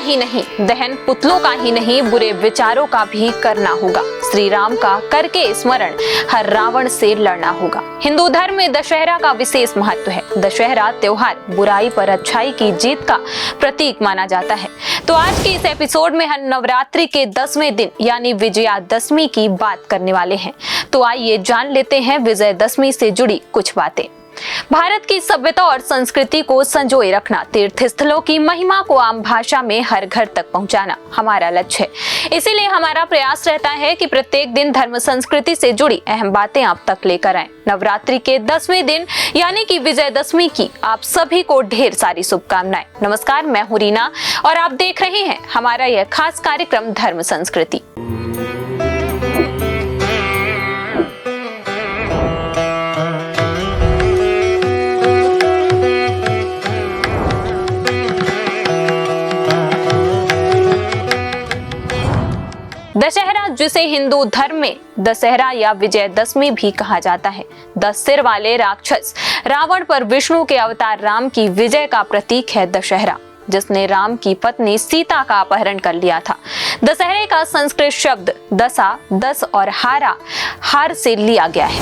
ही नहीं, दहन पुतलों का ही नहीं, बुरे विचारों का भी करना होगा। श्री राम का करके स्मरण हर रावण से लड़ना होगा। हिंदू धर्म में दशहरा का विशेष महत्व है। दशहरा त्योहार बुराई पर अच्छाई की जीत का प्रतीक माना जाता है। तो आज के इस एपिसोड में हम नवरात्रि के 10वें दिन यानी विजयादशमी की बात करने वाले हैं। तो आइए जान लेते हैं विजयादशमी से जुड़ी कुछ बातें। भारत की सभ्यता और संस्कृति को संजोए रखना, तीर्थ स्थलों की महिमा को आम भाषा में हर घर तक पहुंचाना हमारा लक्ष्य है। इसीलिए हमारा प्रयास रहता है कि प्रत्येक दिन धर्म संस्कृति से जुड़ी अहम बातें आप तक लेकर आएं। नवरात्रि के 10वें दिन यानी कि विजयादशमी की आप सभी को ढेर सारी शुभकामनाएं। नमस्कार, मैं हूं रीना और आप देख रहे हैं हमारा यह खास कार्यक्रम धर्म संस्कृति। दशहरा, जिसे हिंदू धर्म में दशहरा या विजयदशमी भी कहा जाता है, 10 सिर वाले राक्षस रावण पर विष्णु के अवतार राम की विजय का प्रतीक है। दशहरा, जिसने राम की पत्नी सीता का अपहरण कर लिया था। दशहरे का संस्कृत शब्द दशा, 10 और हारा, हार से लिया गया है।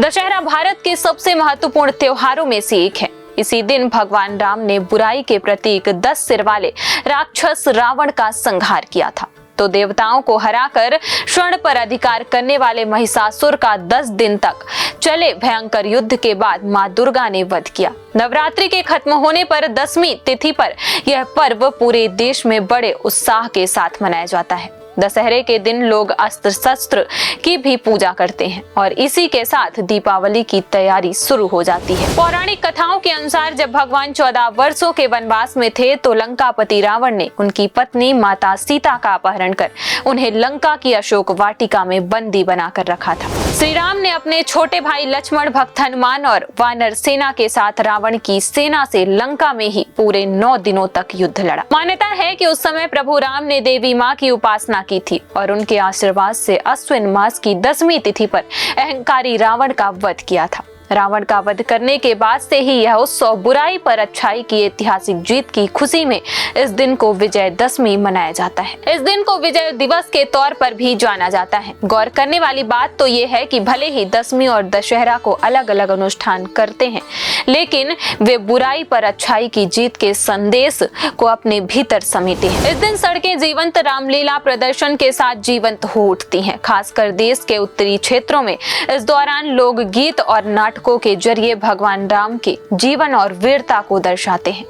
दशहरा भारत के सबसे महत्वपूर्ण त्योहारों में से एक है। इसी दिन भगवान राम ने बुराई के प्रतीक 10 सिर वाले राक्षस रावण का संहार किया था। तो देवताओं को हराकर स्वर्ण पर अधिकार करने वाले महिषासुर का 10 दिन तक चले भयंकर युद्ध के बाद मां दुर्गा ने वध किया। नवरात्रि के खत्म होने पर 10वीं तिथि पर यह पर्व पूरे देश में बड़े उत्साह के साथ मनाया जाता है। दशहरे के दिन लोग अस्त्र शस्त्र की भी पूजा करते हैं और इसी के साथ दीपावली की तैयारी शुरू हो जाती है। पौराणिक कथाओं के अनुसार जब भगवान 14 वर्षों के वनवास में थे तो लंकापति रावण ने उनकी पत्नी माता सीता का अपहरण कर उन्हें लंका की अशोक वाटिका में बंदी बनाकर रखा था। श्री राम ने अपने छोटे भाई लक्ष्मण, भक्त हनुमान और वानर सेना के साथ रावण की सेना से लंका में ही पूरे 9 दिनों तक युद्ध लड़ा। मान्यता है कि उस समय प्रभु राम ने देवी माँ की उपासना की थी और उनके आशीर्वाद से अश्विन मास की 10वीं तिथि पर अहंकारी रावण का वध किया था। रावण का वध करने के बाद से ही यह उत्सव बुराई पर अच्छाई की ऐतिहासिक जीत की खुशी में इस दिन को विजयदशमी मनाया जाता है। इस दिन को विजय दिवस के तौर पर भी जाना जाता है। गौर करने वाली बात तो ये है कि भले ही दशमी और दशहरा को अलग अलग अनुष्ठान करते हैं, लेकिन वे बुराई पर अच्छाई की जीत के संदेश को अपने भीतर समेटे हैं। इस दिन सड़कें जीवंत रामलीला प्रदर्शन के साथ जीवंत हो उठती हैं। खासकर देश के उत्तरी क्षेत्रों में इस दौरान लोग गीत और नाटकों के जरिए भगवान राम के जीवन और वीरता को दर्शाते हैं।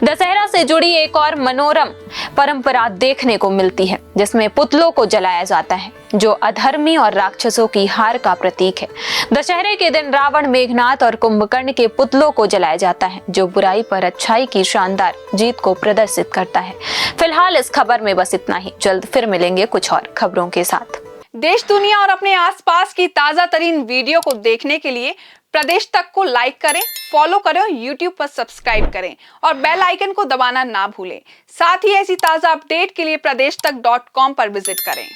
दशहरा से जुड़ी एक और मनोरम परंपरा देखने को मिलती है, जिसमें पुतलों को जलाया जाता है, जो अधर्मी और राक्षसों की हार का प्रतीक है। दशहरे के दिन रावण, मेघनाथ और कुंभकर्ण के पुतलों को जलाया जाता है, जो बुराई पर अच्छाई की शानदार जीत को प्रदर्शित करता है। फिलहाल इस खबर में बस इतना ही। जल्द फिर मिलेंगे कुछ और खबरों के साथ। देश, दुनिया और अपने आसपास की ताजा तरीन वीडियो को देखने के लिए प्रदेश तक को लाइक करें, फॉलो करें, YouTube पर सब्सक्राइब करें और बेल आइकन को दबाना ना भूलें। साथ ही ऐसी ताजा अपडेट के लिए pradesh tak.com पर विजिट करें।